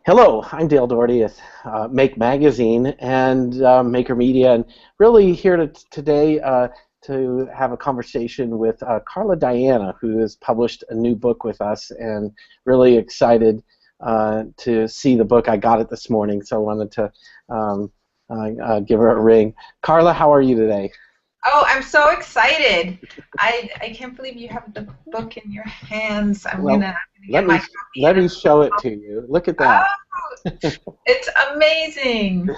Hello, I'm Dale Doherty at Make Magazine and Maker Media, and really here today to have a conversation with Carla Diana, who has published a new book with us, and really excited to see the book. I got it this morning, so I wanted to give her a ring. Carla, how are you today? Oh, I'm so excited. I can't believe you have the book in your hands. I'm Well, gonna let get my me copy let and me show it to you. Look at that. oh, it's amazing.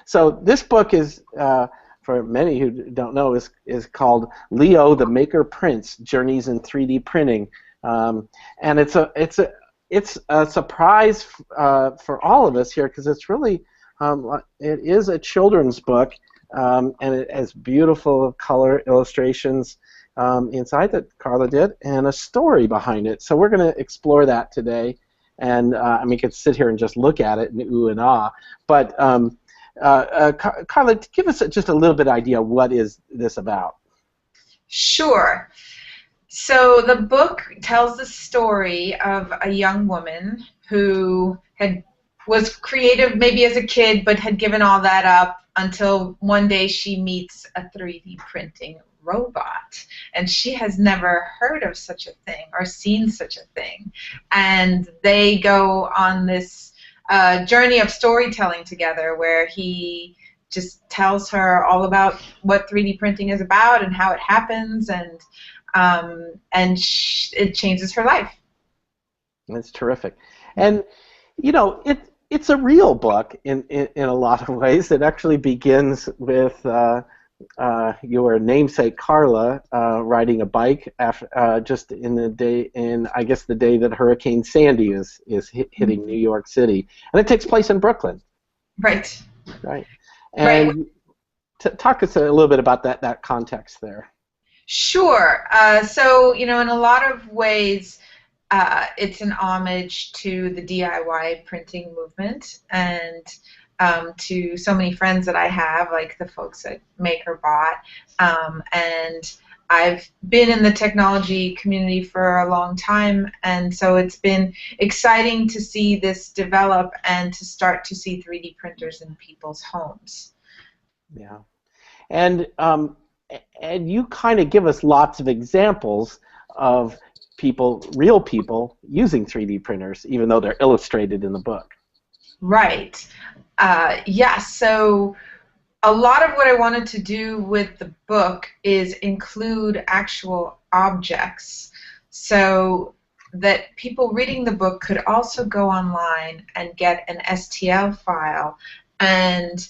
So this book is, for many who don't know, is called Leo the Maker Prints: Journeys in 3D Printing, and it's a surprise for all of us here because it's really it is a children's book, and it has beautiful color illustrations inside that Carla did, and a story behind it. So we're going to explore that today. And I mean, you could sit here and just look at it and ooh and ah. But Carla, give us just a little bit idea. What is this about? Sure. So the book tells the story of a young woman who was creative maybe as a kid, but had given all that up until one day she meets a 3D printing robot, and she has never heard of such a thing or seen such a thing. And they go on this journey of storytelling together, where he just tells her all about what 3D printing is about and how it happens, and it changes her life. That's terrific. And you know, it's a real book in a lot of ways. It actually begins with your namesake Carla riding a bike after, just in the day, in I guess the day that Hurricane Sandy is hitting New York City, and it takes place in Brooklyn. Right. Right. Right. And talk us a little bit about that context there. Sure. So, in a lot of ways, it's an homage to the DIY printing movement, and to so many friends that I have, like the folks at MakerBot. And I've been in the technology community for a long time, and so it's been exciting to see this develop and to start to see 3D printers in people's homes. Yeah. And you kind of give us lots of examples of people, real people, using 3D printers, even though they're illustrated in the book. Right. Yes. So a lot of what I wanted to do with the book is include actual objects, so that people reading the book could also go online and get an STL file and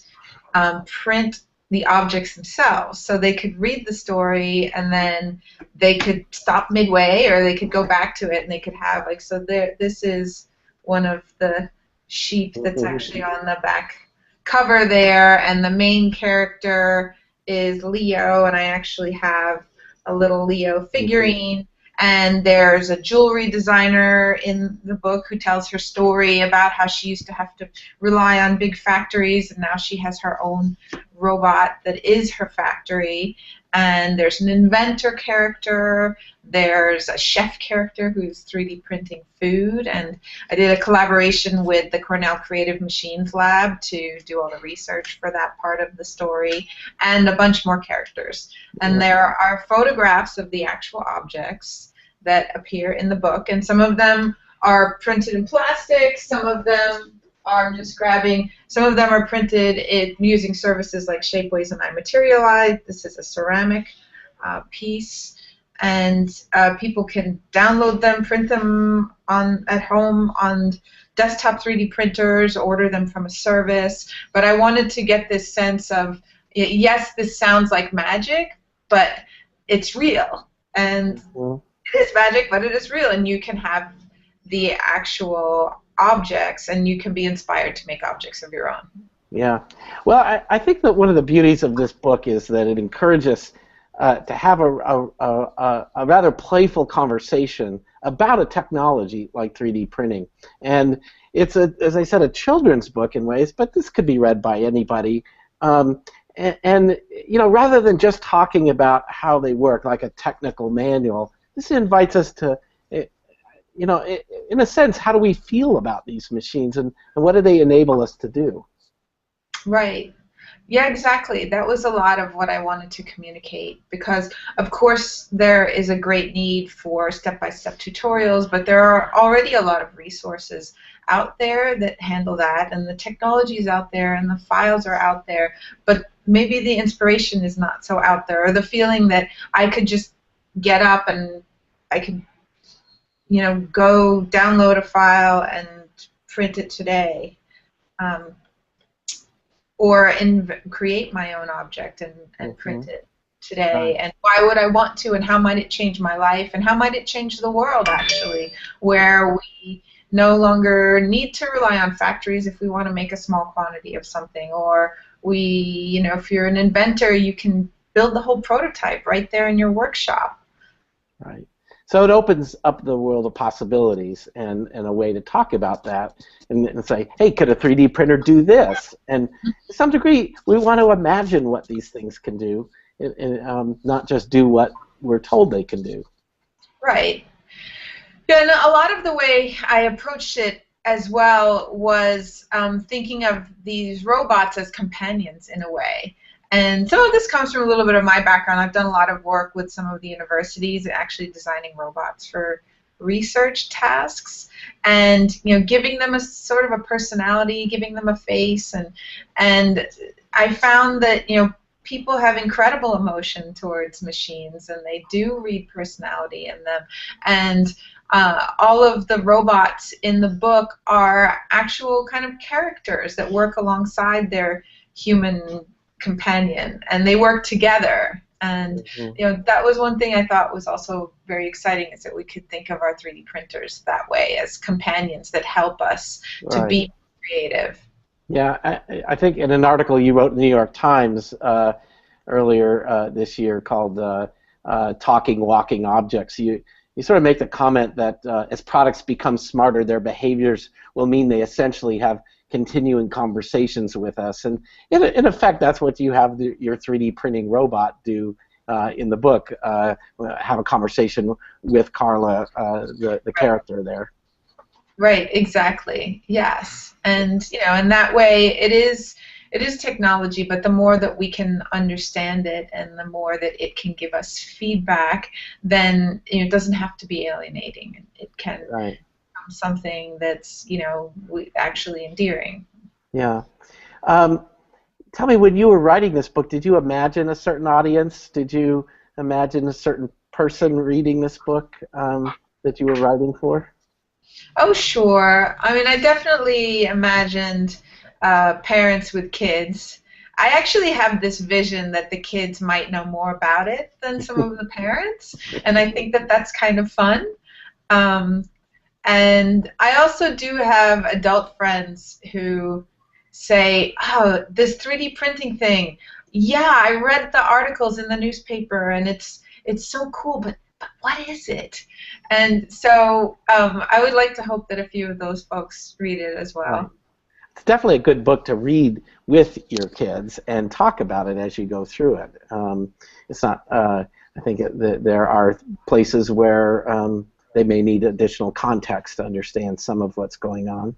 print the objects themselves. So they could read the story, and then they could stop midway, or they could go back to it, and they could have, like, so there. This is one of the sheep that's actually on the back cover there, and the main character is Leo, and I actually have a little Leo figurine. And there's a jewelry designer in the book who tells her story about how she used to have to rely on big factories, and now she has her own robot that is her factory. And there's an inventor character. There's a chef character who's 3D printing food. And I did a collaboration with the Cornell Creative Machines Lab to do all the research for that part of the story, and a bunch more characters. And there are photographs of the actual objects that appear in the book, and some of them are printed in plastic, some of them are just grabbing, some of them are printed using services like Shapeways and iMaterialize. This is a ceramic piece, and people can download them, print them at home on desktop 3D printers, order them from a service. But I wanted to get this sense of, yes, this sounds like magic, but it's real. And it is magic, but it is real, and you can have the actual objects, and you can be inspired to make objects of your own. Yeah. Well, I think that one of the beauties of this book is that it encourages to have a rather playful conversation about a technology like 3D printing. And it's, as I said, a children's book in ways, but this could be read by anybody. And rather than just talking about how they work like a technical manual, this invites us to you know, in a sense, how do we feel about these machines, and what do they enable us to do? Right. Yeah, exactly. That was a lot of what I wanted to communicate because, of course, there is a great need for step-by-step tutorials, but there are already a lot of resources out there that handle that, and the technology is out there, and the files are out there, but maybe the inspiration is not so out there, or the feeling that I could just get up and I could, go download a file and print it today. Um, or create my own object and Hmm. print it today. Right. And why would I want to, and how might it change my life, and how might it change the world, actually, where we no longer need to rely on factories if we want to make a small quantity of something, or if you're an inventor, you can build the whole prototype right there in your workshop. Right. So it opens up the world of possibilities and a way to talk about that and say, hey, could a 3D printer do this? And to some degree, we want to imagine what these things can do, and not just do what we're told they can do. Right. Yeah, and a lot of the way I approached it as well was thinking of these robots as companions in a way. And some of this comes from a little bit of my background. I've done a lot of work with some of the universities actually designing robots for research tasks and giving them a sort of a personality, giving them a face, and I found that people have incredible emotion towards machines, and they do read personality in them, and all of the robots in the book are actual kind of characters that work alongside their human companion, and they work together. And Mm-hmm. that was one thing I thought was also very exciting, is that we could think of our 3D printers that way, as companions that help us to Right. be creative. Yeah, I think in an article you wrote in the New York Times earlier this year called "Talking Walking Objects," you sort of make the comment that as products become smarter, their behaviors will mean they essentially have continuing conversations with us, and in effect, that's what you have your 3D printing robot do. In the book, have a conversation with Carla, the character there. Right, exactly. Yes. And in that way it is technology, but the more that we can understand it and the more that it can give us feedback, then it doesn't have to be alienating. It can Right. become something that's, actually endearing. Yeah. Um, Tell me, when you were writing this book, did you imagine a certain audience? Did you imagine a certain person reading this book that you were writing for? Oh, sure. I mean, I definitely imagined parents with kids. I actually have this vision that the kids might know more about it than some of the parents, and I think that that's kind of fun. Um, and I also do have adult friends who say, "Oh, this 3D printing thing. Yeah, I read the articles in the newspaper, and it's so cool, but what is it?" And so I would like to hope that a few of those folks read it as Right. well. It's definitely a good book to read with your kids and talk about it as you go through it. It's not. I think there are places where they may need additional context to understand some of what's going on.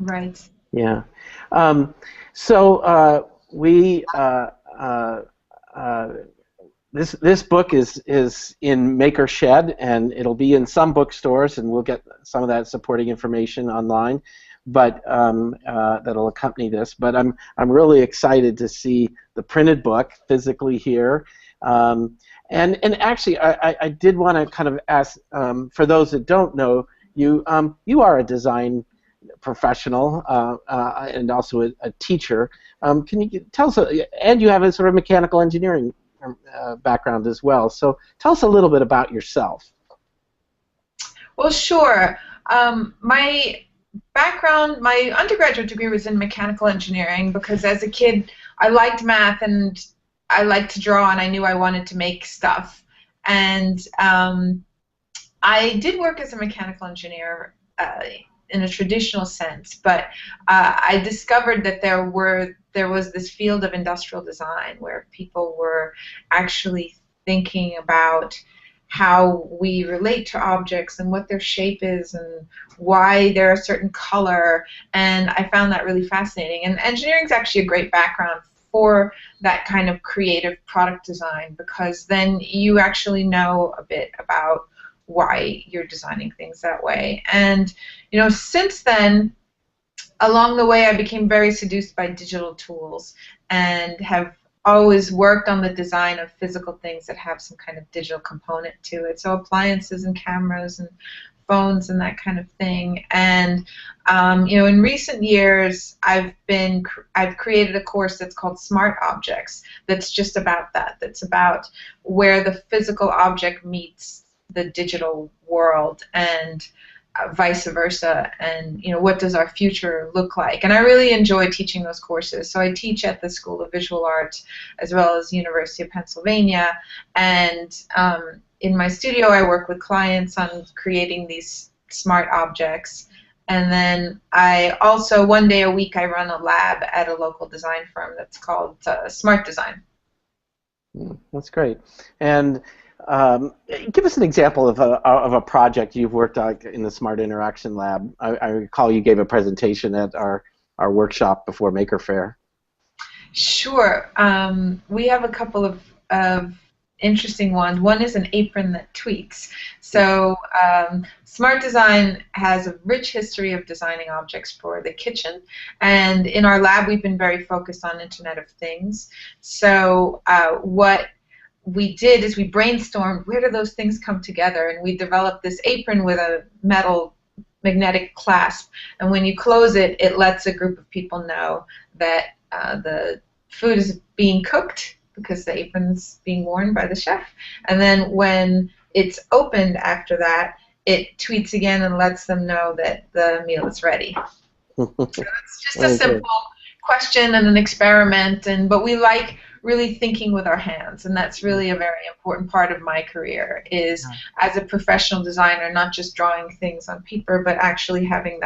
Right. Yeah. Um, so we uh, this book is in Maker Shed, and it'll be in some bookstores, and we'll get some of that supporting information online, but that'll accompany this. But I'm really excited to see the printed book physically here. And actually, I did want to kind of ask, for those that don't know, you are a design professional and also a teacher. Can you tell us, and you have a sort of mechanical engineering background as well. So tell us a little bit about yourself. Well, sure. My background, my undergraduate degree was in mechanical engineering because as a kid I liked math and I liked to draw and I knew I wanted to make stuff. And I did work as a mechanical engineer in a traditional sense, but I discovered that there was this field of industrial design where people were actually thinking about how we relate to objects and what their shape is and why they're a certain color. And I found that really fascinating. And engineering is actually a great background for that kind of creative product design, because then you actually know a bit about why you're designing things that way. And since then, along the way, I became very seduced by digital tools and have always worked on the design of physical things that have some kind of digital component to it. So appliances and cameras and phones and that kind of thing. And in recent years, I've created a course that's called Smart Objects. That's just about that. That's about where the physical object meets the digital world, and vice versa, and what does our future look like. And I really enjoy teaching those courses. So I teach at the School of Visual Arts as well as University of Pennsylvania, and in my studio I work with clients on creating these smart objects. And then I also, one day a week, I run a lab at a local design firm that's called Smart Design. That's great. And give us an example of a project you've worked on in the Smart Interaction Lab. I recall you gave a presentation at our workshop before Maker Faire. Sure. We have a couple of interesting ones. One is an apron that tweets. So Smart Design has a rich history of designing objects for the kitchen, and in our lab we've been very focused on Internet of Things. So what we did is we brainstormed where do those things come together, and we developed this apron with a metal magnetic clasp, and when you close it, it lets a group of people know that the food is being cooked because the apron's being worn by the chef. And then when it's opened after that, it tweets again and lets them know that the meal is ready. So it's just a simple question and an experiment, but we like really thinking with our hands, and that's really a very important part of my career, is as a professional designer, not just drawing things on paper, but actually having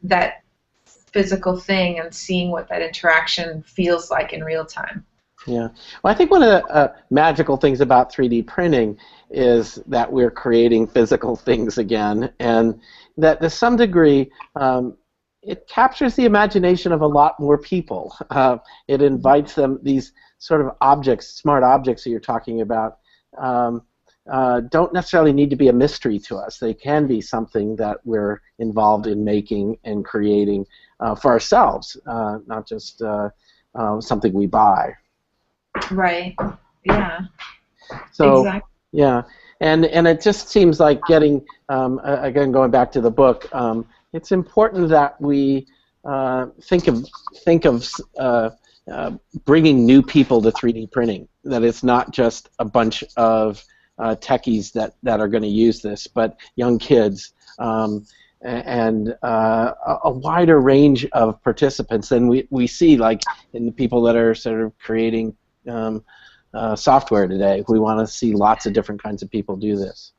that physical thing and seeing what that interaction feels like in real time. Yeah. Well, I think one of the magical things about 3D printing is that we're creating physical things again, and that to some degree it captures the imagination of a lot more people. It invites them, these sort of objects, smart objects that you're talking about, don't necessarily need to be a mystery to us. They can be something that we're involved in making and creating for ourselves, not just something we buy. Right. Yeah. So, exactly. Yeah, and it just seems like getting, again, going back to the book, it's important that we think of bringing new people to 3D printing. That it's not just a bunch of techies that are going to use this, but young kids and a wider range of participants than we see, like in the people that are sort of creating software today. We want to see lots of different kinds of people do this.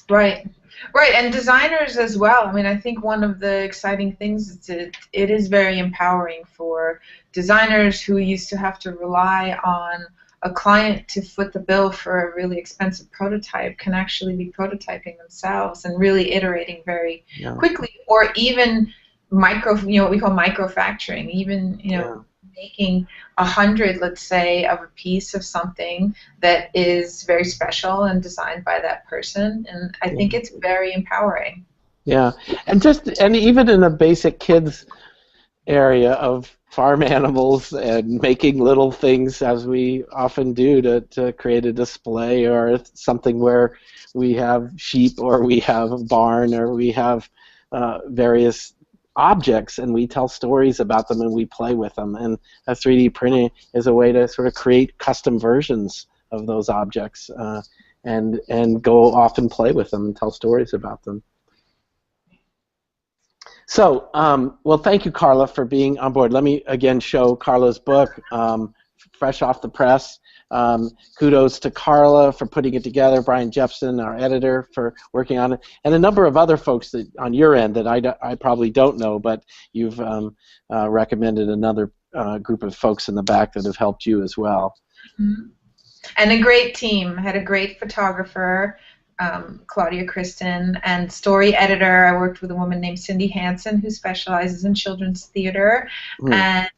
Right. Right, and designers as well. I mean, I think one of the exciting things is it is very empowering for designers who used to have to rely on a client to foot the bill for a really expensive prototype, can actually be prototyping themselves and really iterating very quickly, or even what we call microfacturing, even making 100, let's say, of a piece of something that is very special and designed by that person, and I think it's very empowering. Yeah, and even in a basic kids area of farm animals and making little things, as we often do, to create a display or something where we have sheep or we have a barn or we have various objects, and we tell stories about them and we play with them, and 3D printing is a way to sort of create custom versions of those objects and go off and play with them and tell stories about them. So, well, thank you, Carla, for being on board. Let me again show Carla's book, fresh off the press. Kudos to Carla for putting it together, Brian Jepson, our editor, for working on it, and a number of other folks that, on your end, that I probably don't know, but you've recommended another group of folks in the back that have helped you as well. Mm-hmm. And a great team. Had a great photographer, Claudia Kristen, and story editor, I worked with a woman named Cindy Hansen who specializes in children's theater, Hmm. and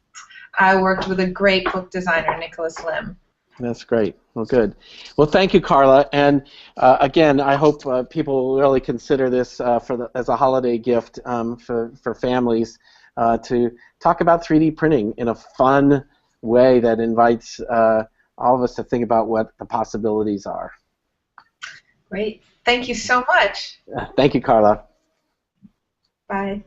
I worked with a great book designer, Nicholas Lim. That's great. Well, good. Well, thank you, Carla. And again, I hope people will really consider this as a holiday gift for families to talk about 3D printing in a fun way that invites all of us to think about what the possibilities are. Great. Thank you so much. Thank you, Carla. Bye.